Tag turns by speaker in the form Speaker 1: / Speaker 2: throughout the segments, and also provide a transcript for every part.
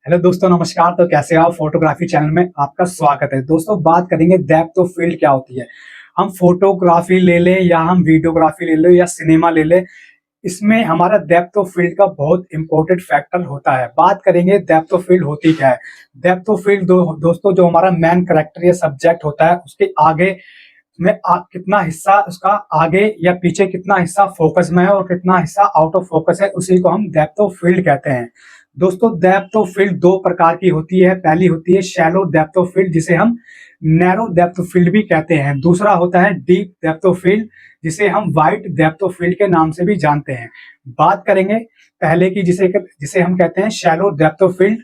Speaker 1: Hello दोस्तों, नमस्कार। तो कैसे हो आप? फोटोग्राफी चैनल में आपका स्वागत है। दोस्तों, बात करेंगे डेप्थ ऑफ फील्ड क्या होती है। हम फोटोग्राफी ले लें या हम वीडियोग्राफी ले लें या सिनेमा ले लें, इसमें हमारा डेप्थ ऑफ फील्ड का बहुत इंपॉर्टेंट फैक्टर होता है। बात करेंगे डेप्थ ऑफ फील्ड होती क्या है। डेप्थ ऑफ फील्ड दोस्तों, जो हमारा मेन कैरेक्टर या सब्जेक्ट होता है उसके आगे में कितना हिस्सा उसका आगे या पीछे, कितना हिस्सा फोकस में है और कितना हिस्सा आउट ऑफ फोकस है, उसी को हम डेप्थ ऑफ फील्ड कहते हैं। दोस्तों, डेप्थ ऑफ फील्ड दो प्रकार की होती है। पहली होती है शैलो डेप्थ ऑफ फील्ड, जिसे हम नैरो डेप्थ ऑफ फील्ड भी कहते हैं। दूसरा होता है डीप डेप्थ ऑफ फील्ड, जिसे हम वाइड डेप्थ ऑफ फील्ड के नाम से भी जानते हैं। बात करेंगे पहले की, जिसे जिसे हम कहते हैं शैलो डेप्थ ऑफ फील्ड।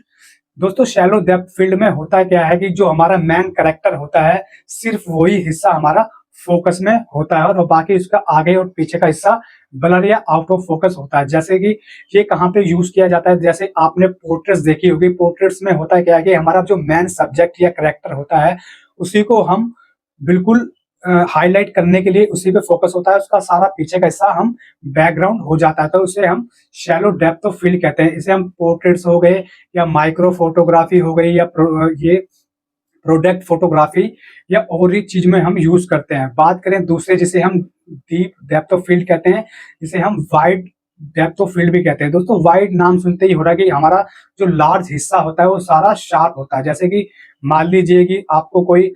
Speaker 1: दोस्तों, शैलो डेप्थ फील्ड में होता क्या है कि जो हमारा मेन कैरेक्टर होता है, सिर्फ वही हिस्सा हमारा फोकस में होता है और बाकी उसका आगे और पीछे का हिस्सा ब्लर या आउट ऑफ फोकस होता है। जैसे कि ये कहाँ पे यूज किया जाता है, जैसे आपने पोर्ट्रेट्स देखी होगी। पोर्ट्रेट्स में होता है क्या है कि हमारा जो मेन सब्जेक्ट या कैरेक्टर होता है, उसी को हम बिल्कुल हाईलाइट करने के लिए उसी पे फोकस होता है। उसका सारा पीछे का हिस्सा हम बैकग्राउंड हो जाता है, तो उसे हम शैलो डेप्थ ऑफ फील्ड कहते हैं। इसे हम पोर्ट्रेट्स हो गए या माइक्रो फोटोग्राफी हो गई या ये प्रोडक्ट फोटोग्राफी या और एक चीज में हम यूज करते हैं। बात करें दूसरे, जिसे हम डीप डेप्थ ऑफ फील्ड कहते हैं, जिसे हम वाइड डेप्थ ऑफ फील्ड भी कहते हैं। दोस्तों, वाइड नाम सुनते ही हो रहा है कि हमारा जो लार्ज हिस्सा होता है वो सारा शार्प होता है। जैसे कि मान लीजिए कि आपको कोई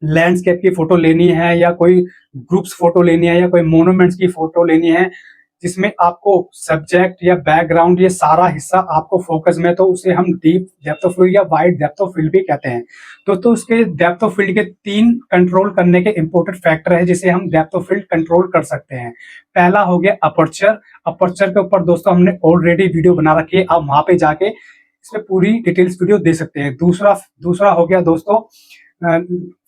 Speaker 1: लैंडस्केप की फोटो लेनी है या कोई ग्रुप्स फोटो लेनी है या कोई मोनूमेंट्स की फोटो लेनी है, जिसमें आपको सब्जेक्ट या बैकग्राउंड ये सारा हिस्सा आपको फोकस में, तो उसे हम डीप डेप्थ ऑफ फील्ड या वाइड डेप्थ ऑफ फील्ड भी कहते हैं। तो उसके डेप्थ ऑफ फील्ड के तीन कंट्रोल करने के इंपॉर्टेंट फैक्टर है, जिसे हम डेप्थ ऑफ फील्ड कंट्रोल कर सकते हैं। पहला हो गया अपर्चर। अपर्चर के ऊपर दोस्तों हमने ऑलरेडी वीडियो बना रखी है, आप वहां पे जाके इसमें पूरी डिटेल्स वीडियो दे सकते हैं। दूसरा दूसरा हो गया दोस्तों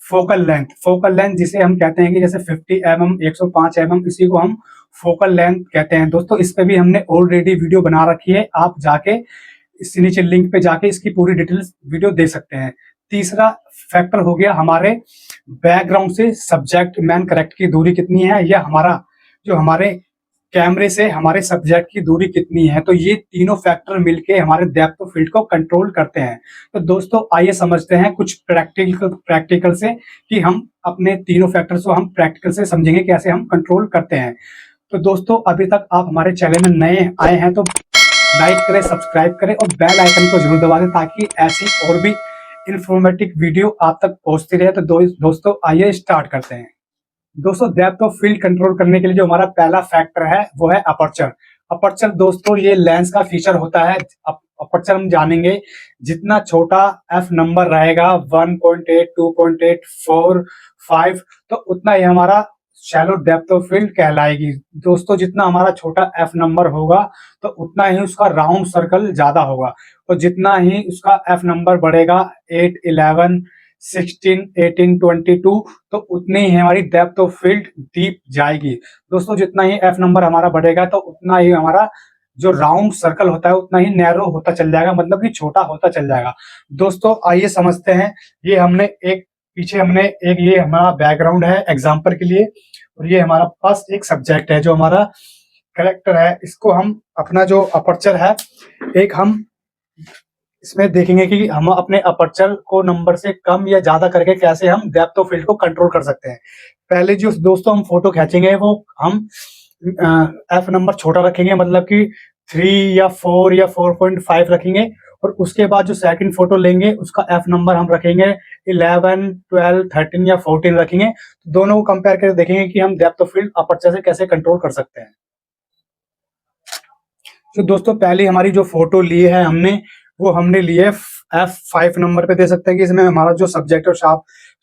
Speaker 1: फोकल लेंथ। फोकल लेंथ जिसे हम कहते हैं कि जैसे 50 mm, 105 mm, इसी को हम फोकल लेंथ कहते हैं। दोस्तों, इस पे भी हमने ऑलरेडी वीडियो बना रखी है, आप जाके इस नीचे लिंक पे जाके इसकी पूरी डिटेल्स वीडियो दे सकते हैं। तीसरा फैक्टर हो गया हमारे बैकग्राउंड से सब्जेक्ट मेन कैरेक्टर की दूरी कितनी है, या हमारा जो हमारे कैमरे से हमारे सब्जेक्ट की दूरी कितनी है। तो ये तीनों फैक्टर मिलके हमारे डेप्थ ऑफ फील्ड को कंट्रोल करते हैं। तो दोस्तों, आइए समझते हैं कुछ प्रैक्टिकल से कि हम अपने तीनों फैक्टर्स को हम प्रैक्टिकल से समझेंगे कैसे हम कंट्रोल करते हैं। तो दोस्तों, अभी तक आप हमारे चैनल में नए आए हैं तो लाइक करें, सब्सक्राइब करें और बेल आइकन को जरूर दबा दें, ताकि ऐसी और भी इंफॉर्मेटिव वीडियो आप तक पहुंचती रहे। तो दोस्तों, आइए स्टार्ट करते हैं। दोस्तों, डेप्थ ऑफ फील्ड कंट्रोल करने के लिए जो हमारा पहला फैक्टर है वो है अपर्चर। अपर्चर दोस्तों ये लेंस का फीचर होता है। अपर्चर हम जानेंगे, जितना छोटा एफ नंबर रहेगा 1.8, 2.8, 4, 5, तो उतना ही हमारा शैलो डेप्थ ऑफ फील्ड कहलाएगी। दोस्तों, जितना हमारा छोटा एफ नंबर होगा तो उतना ही उसका राउंड सर्कल ज्यादा होगा, और जितना ही उसका एफ नंबर बढ़ेगा 8, 11, 16, 18, 22, तो उतनी ही हमारी डेप्थ ऑफ फील्ड डीप जाएगी। दोस्तों, जितना ही एफ नंबर हमारा बढ़ेगा तो उतना ही हमारा जो राउंड सर्कल होता है उतना ही नैरो होता चल जाएगा, मतलब कि छोटा होता चल जाएगा। दोस्तों, आइए समझते हैं। ये हमने एक पीछे हमने एक ये हमारा बैकग्राउंड है एग्जाम्पल के लिए, और ये हमारा पास एक सब्जेक्ट है जो हमारा कैरेक्टर है। इसको हम अपना जो अपर्चर है, एक हम इसमें देखेंगे कि हम अपने अपर्चर को नंबर से कम या ज्यादा करके कैसे हम डेप्थ ऑफ फील्ड को कंट्रोल कर सकते हैं। पहले जो दोस्तों हम फोटो खींचेंगे वो हम एफ नंबर छोटा रखेंगे, मतलब कि 3 या 4 या 4.5 रखेंगे, और उसके बाद जो सेकंड फोटो लेंगे उसका एफ नंबर हम रखेंगे 11, 12, 13 या 14 रखेंगे। दोनों को कंपेयर करके देखेंगे कि हम डेप्थ ऑफ फील्ड अपर्चर से कैसे कंट्रोल कर सकते हैं। तो दोस्तों, पहले हमारी जो फोटो ली है हमने, वो हमने लिए F5 नंबर पे दे सकते हैं कि इसमें हमारा जो सब्जेक्ट और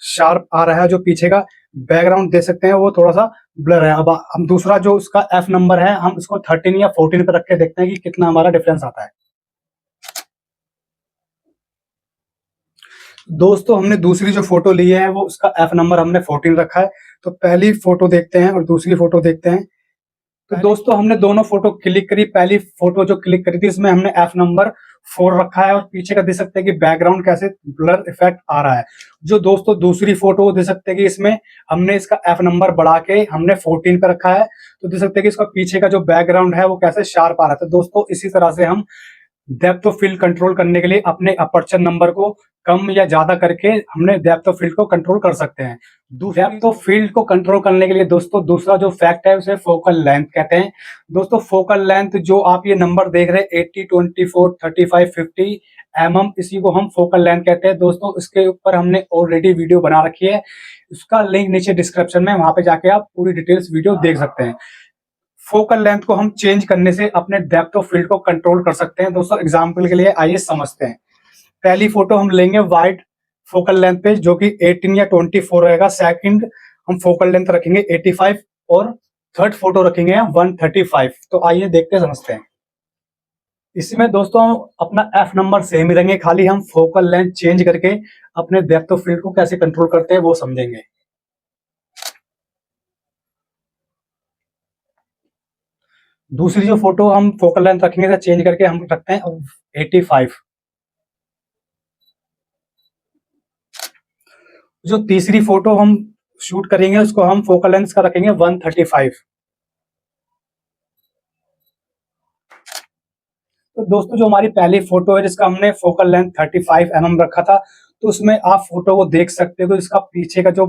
Speaker 1: शार्प आ रहा है। जो पीछे का बैकग्राउंड दे सकते हैं वो थोड़ा सा ब्लर है। अब हम दूसरा जो उसका F नंबर है, हम इसको 13 या 14 पे रख के देखते हैं कि कितना हमारा डिफरेंस आता है। दोस्तों, हमने दूसरी जो फोटो ली है वो उसका F नंबर हमने 14 रखा है। तो पहली फोटो देखते हैं और दूसरी फोटो देखते हैं। तो दोस्तों, हमने दोनों फोटो क्लिक करी। पहली फोटो जो क्लिक करी थी इसमें हमने एफ नंबर 4 रखा है, और पीछे का दे सकते हैं कि बैकग्राउंड कैसे ब्लर इफेक्ट आ रहा है। जो दोस्तों दूसरी फोटो दे सकते हैं कि इसमें हमने इसका एफ नंबर बढ़ा के हमने 14 पे रखा है, तो दे सकते हैं कि इसका पीछे का जो बैकग्राउंड है वो कैसे शार्प आ रहा है। तो दोस्तों, इसी तरह से हम डेप्थ ऑफ फील्ड कंट्रोल करने के लिए अपने अपर्चर नंबर को कम या ज्यादा करके हमने डेप्थ ऑफ फील्ड को कंट्रोल कर सकते हैं। डेप्थ ऑफ फील्ड को कंट्रोल करने के लिए दोस्तों दूसरा जो फैक्ट है उसे फोकल लेंथ कहते हैं। दोस्तों फोकल लेंथ जो आप ये नंबर देख रहे हैं 80, 24, 35, 50 mm, इसी को हम फोकल लेंथ कहते हैं। दोस्तों इसके ऊपर हमने ऑलरेडी वीडियो बना रखी है, उसका लिंक नीचे डिस्क्रिप्शन में, वहां पे जाके आप पूरी डिटेल्स वीडियो देख सकते हैं। फोकल लेंथ को हम चेंज करने से अपने डेप्थ ऑफ फील्ड को कंट्रोल कर सकते हैं। दोस्तों एग्जांपल के लिए आइए समझते हैं। पहली फोटो हम लेंगे वाइड फोकल लेंथ पे जो कि 18 या 24 रहेगा। सेकंड हम फोकल लेंथ रखेंगे 85 और थर्ड फोटो रखेंगे 135। तो आइए देखते समझते हैं। इसमें दोस्तों अपना एफ नंबर सेम ही रहेंगे, खाली हम फोकल लेंथ चेंज करके अपने डेप्थ ऑफ फील्ड को कैसे कंट्रोल करते हैं वो समझेंगे। दूसरी जो फोटो हम फोकल लेंथ रखेंगे चेंज करके हम रखते हैं 85। जो तीसरी फोटो हम शूट करेंगे उसको हम फोकल लेंथ का रखेंगे 135। तो दोस्तों जो हमारी पहली फोटो है जिसका हमने फोकल लेंथ 35 mm रखा था, तो उसमें आप फोटो को देख सकते हो इसका पीछे का जो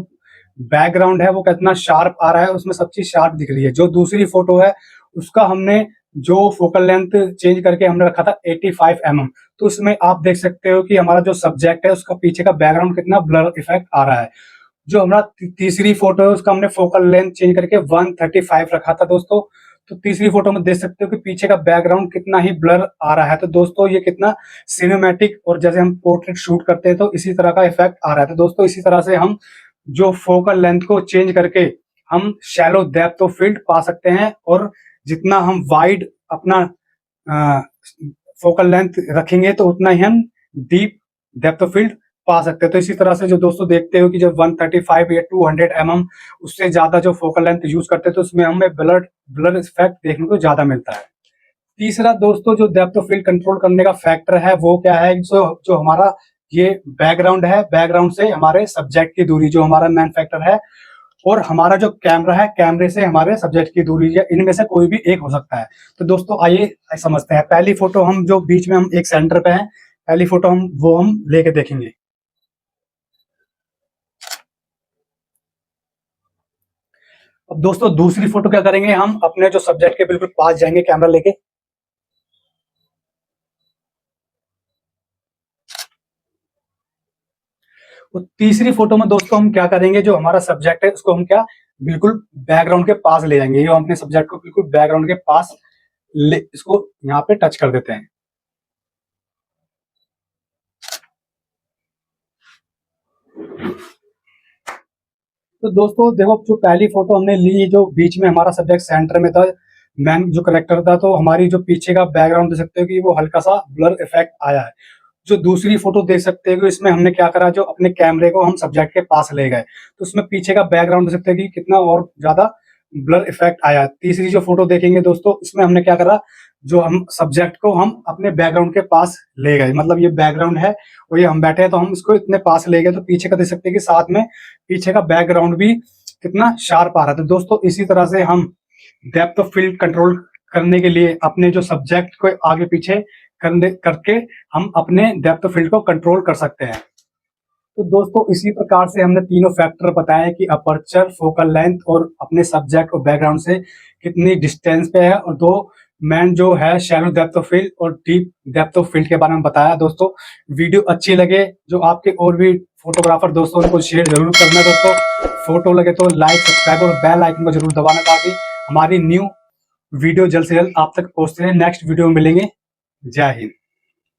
Speaker 1: बैकग्राउंड है वो कितना शार्प आ रहा है, उसमें सब चीज शार्प दिख रही है। जो दूसरी फोटो है उसका हमने जो फोकल लेंथ चेंज करके हमने रखा था 85 mm, तो उसमें आप देख सकते हो कि हमारा जो सब्जेक्ट है उसका पीछे का बैकग्राउंड कितना ब्लर इफेक्ट आ रहा है। जो हमारा तीसरी फोटो है उसका हमने फोकल लेंथ चेंज करके 135 रखा था दोस्तों। तो तीसरी फोटो में देख सकते हो कि पीछे का बैकग्राउंड कितना ही ब्लर आ रहा है। तो दोस्तों ये कितना सिनेमैटिक, और जैसे हम पोर्ट्रेट शूट करते हैं तो इसी तरह का इफेक्ट आ रहा है। तो दोस्तों इसी तरह से हम जो फोकल लेंथ को चेंज करके हम शैलो डेप्थ ऑफ फील्ड पा सकते हैं, और जितना हम वाइड अपना फोकल लेंथ रखेंगे तो उतना ही हम डीप डेप्थ ऑफ फील्ड पा सकते हैं। तो इसी तरह से जो दोस्तों देखते हो कि जब 135 या 200 mm उससे ज्यादा जो फोकल लेंथ यूज करते हैं तो उसमें हमें ब्लर इफेक्ट देखने को ज्यादा मिलता है। तीसरा दोस्तों जो डेप्थ ऑफ फील्ड कंट्रोल करने का फैक्टर है वो क्या है, जो हमारा ये बैकग्राउंड है, बैकग्राउंड से हमारे सब्जेक्ट की दूरी जो हमारा मेन फैक्टर है, और हमारा जो कैमरा है, कैमरे से हमारे सब्जेक्ट की दूरी, या इनमें से कोई भी एक हो सकता है। तो दोस्तों आइए समझते हैं। पहली फोटो हम जो बीच में हम एक सेंटर पे हैं, पहली फोटो हम लेके देखेंगे। अब दोस्तों दूसरी फोटो क्या करेंगे, हम अपने जो सब्जेक्ट के बिल्कुल पास जाएंगे कैमरा लेके। तो तीसरी फोटो में दोस्तों हम क्या करेंगे, जो हमारा सब्जेक्ट है उसको हम क्या बिल्कुल बैकग्राउंड के पास ले जाएंगे। ये हम अपने सब्जेक्ट को बिल्कुल बैकग्राउंड के पास इसको यहाँ पे टच कर देते हैं। तो दोस्तों देखो जो पहली फोटो हमने ली, जो बीच में हमारा सब्जेक्ट सेंटर में था, मैन जो करेक्टर था, तो हमारी जो पीछे का बैकग्राउंड देख सकते हो कि वो हल्का सा ब्लर इफेक्ट आया है। जो दूसरी फोटो देख सकते हो इसमें हमने क्या करा, जो अपने कैमरे को हम सब्जेक्ट के पास ले गए तो उसमें पीछे का बैकग्राउंड देख सकते हो कि कितना और ज्यादा ब्लर इफेक्ट आया। तीसरी जो फोटो देखेंगे दोस्तों इसमें हमने क्या करा, जो हम सब्जेक्ट को हम अपने बैकग्राउंड के पास ले गए, मतलब ये बैकग्राउंड है और ये हम बैठे हैं तो हम इसको इतने पास ले गए तो पीछे का देख सकते हैं कि साथ में पीछे का बैकग्राउंड भी कितना शार्प आ रहा था। दोस्तों इसी तरह से हम डेप्थ ऑफ फील्ड कंट्रोल करने के लिए अपने जो सब्जेक्ट को आगे पीछे करके हम अपने डेप्थ ऑफ फील्ड को कंट्रोल कर सकते हैं। तो दोस्तों इसी प्रकार से हमने तीनों फैक्टर बताए कि अपर्चर, फोकल लेंथ और अपने सब्जेक्ट और बैकग्राउंड से कितनी डिस्टेंस पे है, और दो मैन जो है शैलो डेप्थ ऑफ फील्ड और डीप डेप्थ ऑफ फील्ड के बारे में बताया। दोस्तों वीडियो अच्छी लगे, जो आपके और भी फोटोग्राफर दोस्तों उनको शेयर जरूर करना दोस्तों। फोटो लगे तो लाइक, सब्सक्राइब और बेल आइकन को जरूर दबाना ताकि हमारी न्यू वीडियो जल्द से जल्द आप तक पहुंचते रहे। नेक्स्ट वीडियो में मिलेंगे। जय हिंद।